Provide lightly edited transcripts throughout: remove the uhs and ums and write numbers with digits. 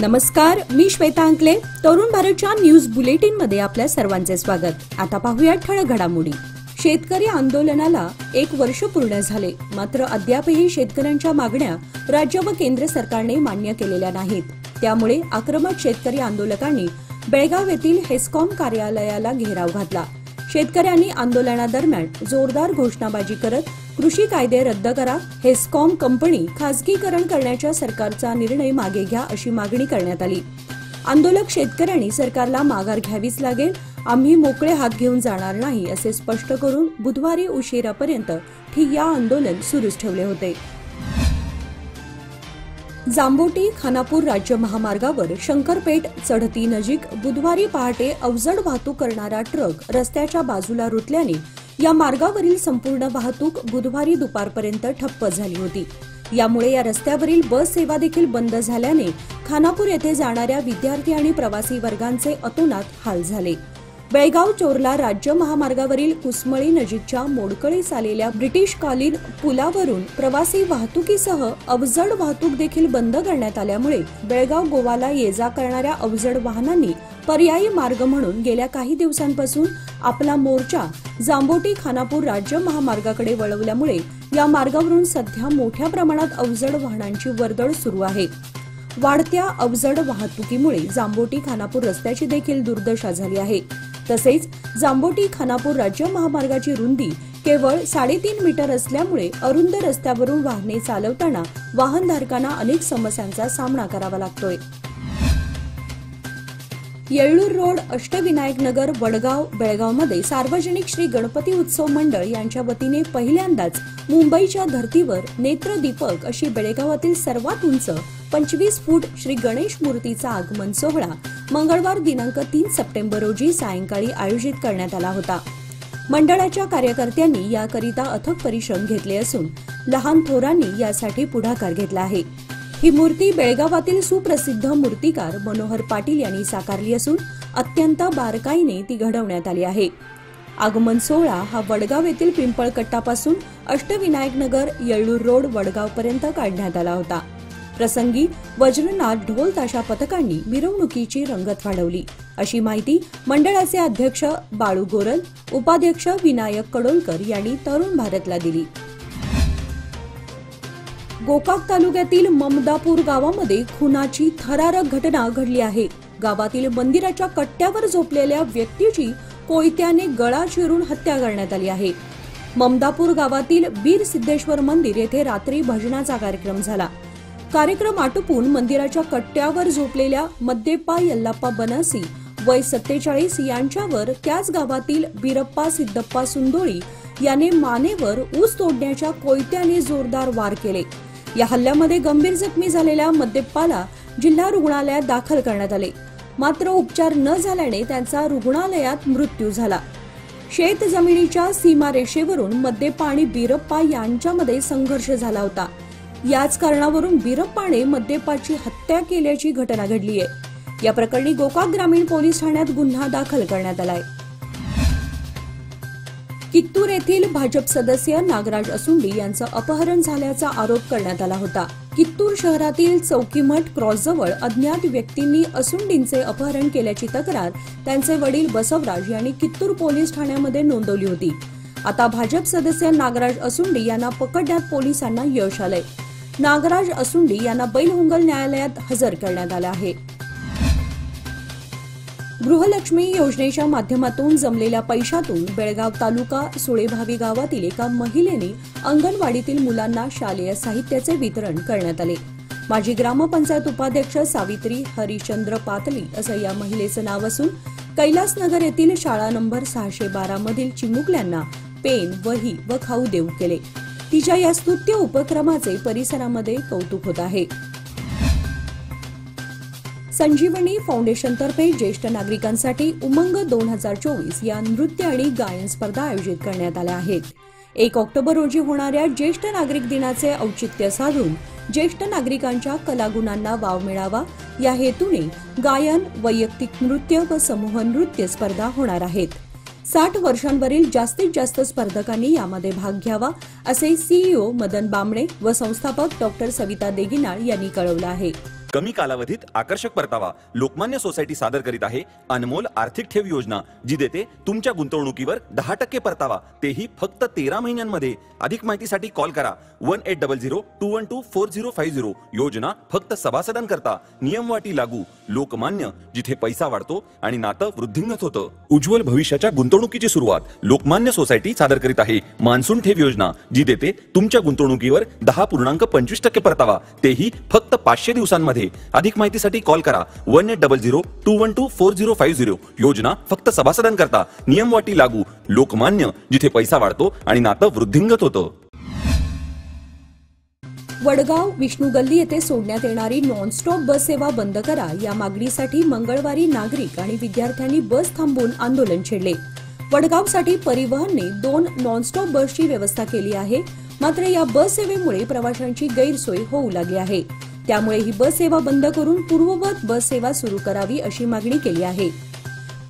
नमस्कार, मी श्वेता अंकले. तरुण भारतच्या न्यूज बुलेटिन मध्ये आपल्या सर्वांचे स्वागत. आता पाहूया ठळक घडामोडी. शेतकरी आंदोलनाला 1 वर्ष पूर्ण झाले, मात्र अद्यापही शेतकऱ्यांच्या मागण्या राज्य व केंद्र सरकारने मान्य केलेल्या नाहीत. त्यामुळे आक्रमक शेतकरी आंदोलकांनी बेळगाव येथील हेस्कॉम कार्यालयाला घेराव घातला. शेतकऱ्यांनी आंदोलनादरम्यान जोरदार घोषणाबाजी करत कृषी कायदे रद्द करा, हेस्कॉम कंपनी खासगीकरण करण्याच्या सरकारचा निर्णय मागे घ्या अशी मागणी करण्यात आली. आंदोलक शेतकऱ्यांनी सरकारला माघार घ्यावीच लागेल, आम्ही मोकळे हात घेऊन जाणार नाही असे स्पष्ट करून बुधवारी उशिरापर्यंत ठिय्या आंदोलन सुरूच ठेवले होते. जांबोटी खानापूर राज्य महामार्गावर शंकरपेठ चढती नजीक बुधवारी पहाटे अवजड वाहतूक करणारा ट्रक रस्त्याच्या बाजूला रुतल्याने या मार्गावरील संपूर्ण वाहतूक बुधवारी दुपारपर्यंत ठप्प झाली होती. यामुळे या रस्त्यावरील बस सेवा देखील बंद झाल्याने खानापूर येथे जाणाऱ्या विद्यार्थी आणि प्रवासी वर्गांचे अतोनात हाल झाले. बेळगाव चोरला राज्य महामार्गावरील कुसमळी नजीकच्या मोडकळीस आलेल्या ब्रिटिशकालीन पुलावरून प्रवासी वाहतुकीसह अवजड वाहतूक देखील बंद करण्यात आल्यामुळे बेळगाव गोवाला ये जा करणाऱ्या अवजड वाहनांनी पर्यायी मार्ग म्हणून गेल्या काही दिवसांपासून आपला मोर्चा जांबोटी खानापूर राज्य महामार्गाकडे वळवल्यामुळे या मार्गावरून सध्या मोठ्या प्रमाणात अवजड वाहनांची वर्दळ सुरू आहे. वाढत्या अवजड वाहतुकीमुळे जांबोटी खानापूर रस्त्याची देखील दुर्दशा झाली आहे. तसेच जांबोटी खानापूर राज्य महामार्गाची रुंदी केवळ 3.5 मीटर असल्यामुळे अरुंद रस्त्यावरून वाहने चालवताना वाहनधारकांना अनेक समस्यांचा सामना करावा लागतोय. येळ्ळूर रोड, अष्टविनायक नगर, वडगाव, बेळगावमध्ये सार्वजनिक श्री गणपती उत्सव मंडळ यांच्या वतीने पहिल्यांदाच मुंबईच्या धर्तीवर नेत्रदीपक अशी बेळगावातील सर्वात उंच 25 फूट श्री गणेश मूर्तीचा आगमन सोहळा मंगळवार दिनांक 3 सप्टेंबर रोजी सायंकाळी आयोजित करण्यात आला होता. मंडळाच्या कार्यकर्त्यांनी याकरिता अथक परिश्रम घेतले असून लहान थोरांनी यासाठी पुढाकार घेतला आहे. ही मूर्ती बेळगावातील सुप्रसिद्ध मूर्तिकार मनोहर पाटील यांनी साकारली असून अत्यंत बारकाईने ती घडवण्यात आली आहे. आगमन सोहळा हा वडगाव येथील पिंपळकट्टापासून अष्टविनायक नगर, येळ्ळूर रोड, वडगाव पर्यंत काढण्यात आला होता. प्रसंगी वज्रनाथ, ढोल ताशा पथकांनी मिरवणुकीची रंगत वाढवली अशी माहिती मंडळाचे अध्यक्ष बाळू गोरल, उपाध्यक्ष विनायक कडोलकर यांनी तरुण भारतला दिली. गोकाक तालुक्यातील ममदापूर गावामध्ये खुनाची थरारक घटना घडली आहे. गावातील मंदिराच्या कट्ट्यावर झोपलेल्या व्यक्तीची कोयत्याने गळा चिरून हत्या करण्यात आली आहे. ममदापूर गावातील बीर सिद्धेश्वर मंदिर येथे रात्री भजनाचा कार्यक्रम झाला. कार्यक्रम आटोपून मंदिराच्या कट्ट्यावर झोपलेल्या मद्देप्पा यल्लाप्पा बनसी वय 47 यांच्यावर त्याच गावातील बीरप्पा सिद्धप्पा सुंदोळी याने मानेवर ऊस तोडण्याच्या कोयत्याने जोरदार वार केले. या हल्ल्यामध्ये गंभीर जखमी झालेल्या मद्देप्पाला जिल्हा रुग्णालयात दाखल करण्यात आले, मात्र उपचार न झाल्याने त्यांचा रुग्णालयात मृत्यू झाला. शेत जमिनीच्या सीमारेषेवरून मद्देप्पा आणि बीरप्पा यांच्यामध्ये संघर्ष झाला होता. याच कारणावरून बीरप्पाने मद्देप्पाची हत्या केल्याची घटना घडली आहे. या प्रकरणी गोकाक ग्रामीण पोलीस ठाण्यात गुन्हा दाखल करण्यात आलाय. कित्तूर येथील भाजप सदस्य नागराज असुंडी यांचं अपहरण झाल्याचा आरोप करण्यात आला होता. कित्तूर शहरातील चौकीमठ क्रॉसजवळ अज्ञात व्यक्तींनी असुंडींचे अपहरण केल्याची तक्रार त्यांचे वडील बसवराज यांनी कित्तूर पोलीस ठाण्यामध्ये नोंदवली होती. आता भाजप सदस्य नागराज असुंडी यांना पकडण्यात पोलिसांना यश आलंय. नागराज असुंडी यांना बैलहोंगल न्यायालयात हजर करण्यात आलं आहे. गृहलक्ष्मी योजनेच्या माध्यमातून जमलेल्या पैशातून बेळगाव तालुका सुळेभावी गावातील एका महिलेने अंगणवाडीतील मुलांना शालेय साहित्याचे वितरण करण्यात आले. माजी ग्रामपंचायत उपाध्यक्ष सावित्री हरिचंद्र पातली असं या महिलेचं नाव असून कैलासनगर येथील शाळा नंबर 612 मधील चिमुकल्यांना पेन, वही व खाऊ देऊ केले. तिच्या या स्तुत्य उपक्रमाचे परिसरामध्ये कौतुक होत आहे. संजीवनी फाउंडेशनतर्फे ज्येष्ठ नागरिकांसाठी उमंग 2024 या नृत्य आणि गायन स्पर्धा आयोजित करण्यात आल्या आहेत. 1 ऑक्टोबर रोजी होणाऱ्या ज्येष्ठ नागरिक दिनाचे औचित्य साधून ज्येष्ठ नागरिकांच्या कलागुणांना वाव मिळावा या हेतूने गायन, वैयक्तिक नृत्य व समूह नृत्य स्पर्धा होणार आहेत. 60 वर्षांवरील जास्तीत जास्त स्पर्धकांनी यामध्ये भाग घ्यावा असे सीईओ मदन बामणे व संस्थापक डॉ. सविता देगिनाळ यांनी कळवलं आहे. कमी कालावधीत आकर्षक परतावा लोकमान्य सोसायटी सादर करीत आहे अनमोल आर्थिक ठेव योजना, जी देते तुमच्या गुंतवणुकीवर 10% परतावा, तेही फक्त 13 महिन्यांमध्ये। अधिक माहितीसाठी कॉल करा 1800-212-4050। योजना फक्त सभासदांकरता, नियम वाटी लागू। लोकमान्य, जिथे पैसा वाढतो आणि नातं वृद्धिंगत होतं। उज्ज्वल भविष्याच्या गुंतवणुकीची सुरुवात लोकमान्य सोसायटी सादर करीत आहे मान्सून ठेव योजना, जी देते तुमच्या गुंतवणुकीवर 10.25% परतावा, तेही फक्त 500 दिवसांमध्ये। अधिक माहितीसाठी कॉल करा 1800-212-4050। योजना फक्त सभासदांकरता, नियम वाटी लागू। लोकमान्य, जिथे पैसा वाढतो आणि नातं वृद्धिंगत होतं। वडगाव विष्णू गल्ली येथे सोडण्यात येणारी नॉनस्टॉप बस सेवा बंद करा, या मागणीसाठी मंगळवारी नागरिक आणि विद्यार्थ्यांनी बस थांबवून आंदोलन छेडले। वडगावसाठी परिवहनने 2 नॉनस्टॉप बसची व्यवस्था केली आहे, मात्र या बस सेवेमुळे प्रवाशांची गैरसोय होऊ लागली आहे। त्यामुळे ही बस सेवा बंद करून पूर्ववत बस सेवा सुरू करावी अशी मागणी केली आहे।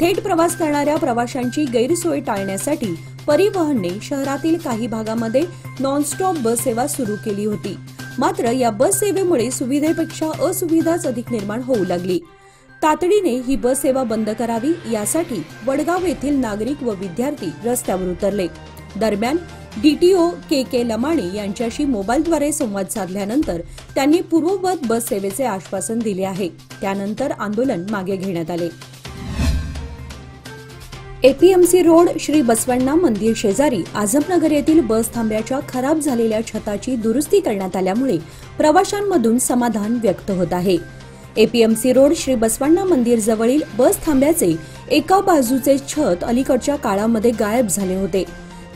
थेट प्रवास करणाऱ्या प्रवाशांची गैरसोय टाळण्यासाठी परिवहनने शहरातील काही भागामध्ये नॉनस्टॉप बस सेवा सुरू केली होती, मात्र या बस सेवेमुळे सुविधेपेक्षा असुविधाच अधिक निर्माण होऊ लागली। तातडीने ही बस सेवा बंद करावी, यासाठी वडगाव येथील नागरिक व विद्यार्थी रस्त्यावर उतरले। दरम्यान डीटीओ के लमाणी यांच्याशी मोबाईलद्वारे संवाद साधल्यानंतर त्यांनी पूर्ववत बस सेवेचे आश्वासन दिले आहे। त्यानंतर आंदोलन मागे घेण्यात आले। एपीएमसी रोड श्री बसवण्णा मंदिर शेजारी आझमनगर येथील बस थांब्याच्या खराब झालेल्या छताची दुरुस्ती करण्यात आल्यामुळे प्रवाशांमधून समाधान व्यक्त होत आहे। एपीएमसी रोड श्री बसवण्णा मंदिर जवळील बस थांब्याचे एका बाजूचे छत अलीकडच्या काळामध्ये गायब झाले होते,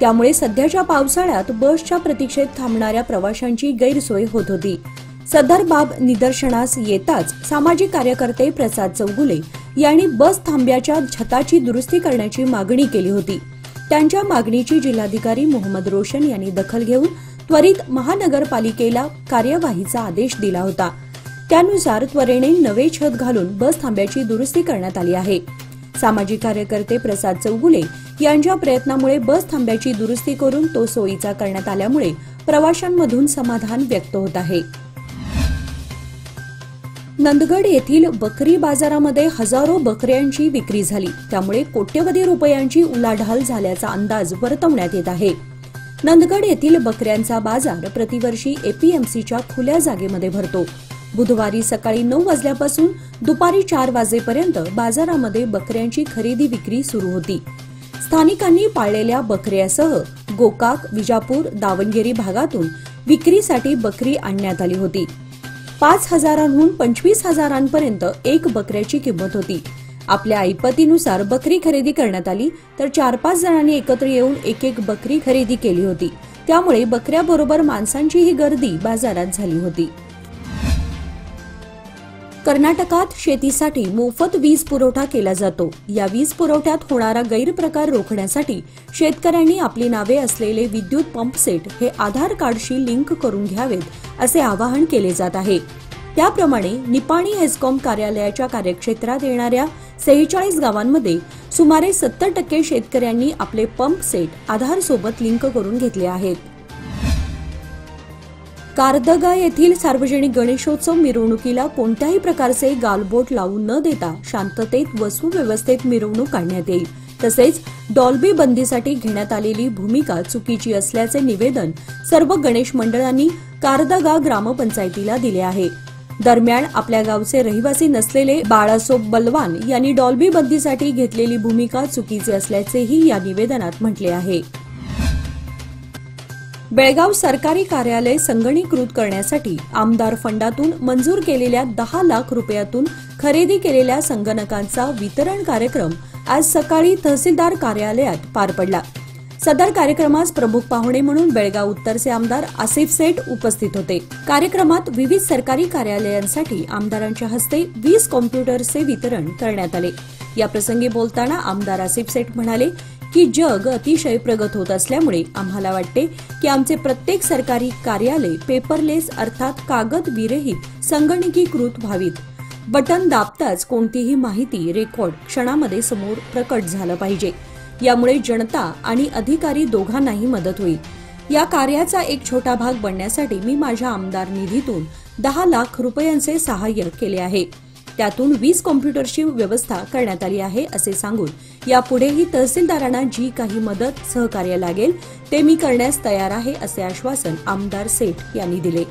त्यामुळे सध्याच्या पावसाळ्यात बसच्या प्रतीक्षेत थांबणाऱ्या प्रवाशांची गैरसोय होत होती। सदर बाब निदर्शनास येताच सामाजिक कार्यकर्ते प्रसाद चौगुले यांनी बस थांब्याच्या छताची दुरुस्ती करण्याची मागणी केली होती। त्यांच्या मागणीची जिल्हाधिकारी मोहम्मद रोशन यांनी दखल घेऊन त्वरित महानगरपालिकेला कार्यवाहीचा आदेश दिला होता। त्यानुसार त्वरेने नवे छत घालून बस थांब्याची दुरुस्ती करण्यात आली आहे। सामाजिक कार्यकर्ते प्रसाद चौगुले यांच्या प्रयत्नामुळे बस थांब्याची दुरुस्ती करून तो सोयीचा करण्यात आल्यामुळे प्रवाशांमधून समाधान व्यक्त होत आहे। नंदगड येथील बकरी बाजारामध्ये हजारो बकऱ्यांची विक्री झाली, त्यामुळे कोट्यवधी रुपयांची उलाढाल झाल्याचा अंदाज वर्तवण्यात येत आहे। नंदगड येथील बकऱ्यांचा बाजार प्रतिवर्षी एपीएमसीच्या खुल्या जागेमध्ये भरतो। बुधवारी सकाळी 9 वाजल्यापासून दुपारी 4 वाजेपर्यंत बाजारामध्ये बकऱ्यांची खरेदी विक्री सुरू होती। स्थानिकांनी पाळलेल्या बकऱ्यासह गोकाक, विजापूर, दावणगेरी भागातून विक्रीसाठी बकरी आणण्यात आली होती। 5,000हून 25,000पर्यंत एक बकऱ्याची किंमत होती। आपल्या ऐपतीनुसार बकरी खरेदी करण्यात आली, तर 4-5 जणांनी एकत्र येऊन एक बकरी खरेदी केली होती। त्यामुळे बकऱ्याबरोबर माणसांचीही गर्दी बाजारात झाली होती। कर्नाटकात शेतीसाठी मोफत वीज पुरवठा केला जातो। या वीज पुरवठ्यात होणारा गैरप्रकार रोखण्यासाठी शेतकऱ्यांनी आपली नावे असलेले विद्युत पंप सेट हे आधार कार्डशी लिंक करून घ्यावेत, असे आवाहन केले जात आहे। त्याप्रमाणे निपाणी हेस्कॉम कार्यालयाच्या कार्यक्षेत्रात येणाऱ्या 46 गावांमध्ये सुमारे 70% शेतकऱ्यांनी आपले पंप सेट आधार सोबत लिंक करून घेतले आहेत। कारदगा येथील सार्वजनिक गणेशोत्सव मिरवणुकीला कोणत्याही प्रकारचे गालबोट लावू न देता शांततेत व सुव्यवस्थेत मिरवणूक काढण्यात येईल। तसेच डॉल्बी बंदीसाठी घेण्यात आलेली भूमिका चुकीची असल्याचे निवेदन सर्व गणेश मंडळांनी कारदगा ग्रामपंचायतीला दिले आहे। दरम्यान आपल्या गावचे रहिवासी नसलेले बाळासोब बलवान यांनी डॉल्बी बंदीसाठी घेतलेली भूमिका चुकीची असल्याचेही या निवेदनात म्हटले आहे। बेळगाव सरकारी कार्यालय संगणकीकृत करण्यासाठी आमदार फंडातून मंजूर केलेल्या 10 लाख रुपयातून खरेदी केलेल्या संगणकांचा वितरण कार्यक्रम आज सकाळी तहसीलदार कार्यालयात पार पडला। सदर कार्यक्रमास प्रमुख पाहुणे म्हणून बेळगाव उत्तरचे आमदार आसिफ सेठ उपस्थित होते। कार्यक्रमात विविध सरकारी कार्यालयांसाठी आमदारांच्या हस्ते 20 कॉम्प्युटर्सचे वितरण करण्यात आले। या प्रसंगी बोलताना आमदार आसिफ सेठ म्हणाले की जग अतिशय प्रगत होत असल्यामुळे आम्हाला वाटते की आमचे प्रत्येक सरकारी कार्यालय पेपरलेस अर्थात कागद विरहित संगणकीकृत व्हावीत। बटन दाबताच कोणतीही माहिती रेकॉर्ड क्षणामध्ये समोर प्रकट झालं पाहिजे। यामुळे जनता आणि अधिकारी दोघांनाही मदत होईल। या कार्याचा एक छोटा भाग बनण्यासाठी मी माझ्या आमदार निधीतून 10 लाख रुपयांचे सहाय्य केले आहे. त्यातून 20 कॉम्प्युटरची व्यवस्था करण्यात आली आहे असे सांगून यापुढेही तहसीलदारांना जी काही मदत सहकार्य लागेल ते मी करण्यास तयार आहे असे आश्वासन आमदार सेठ यांनी दिले.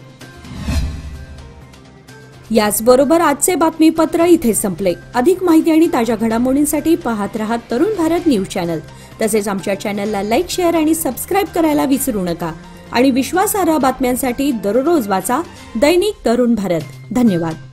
याचबरोबर आजचे बातमीपत्र इथे संपले. अधिक माहिती आणि ताज्या घडामोडींसाठी पाहत रहा तरुण भारत न्यूज चॅनल. तसेच आमच्या चॅनलला लाईक, शेअर आणि सबस्क्राईब करायला विसरू नका. आणि विश्वासार्ह बातम्यांसाठी दररोज वाचा दैनिक तरुण भारत. धन्यवाद.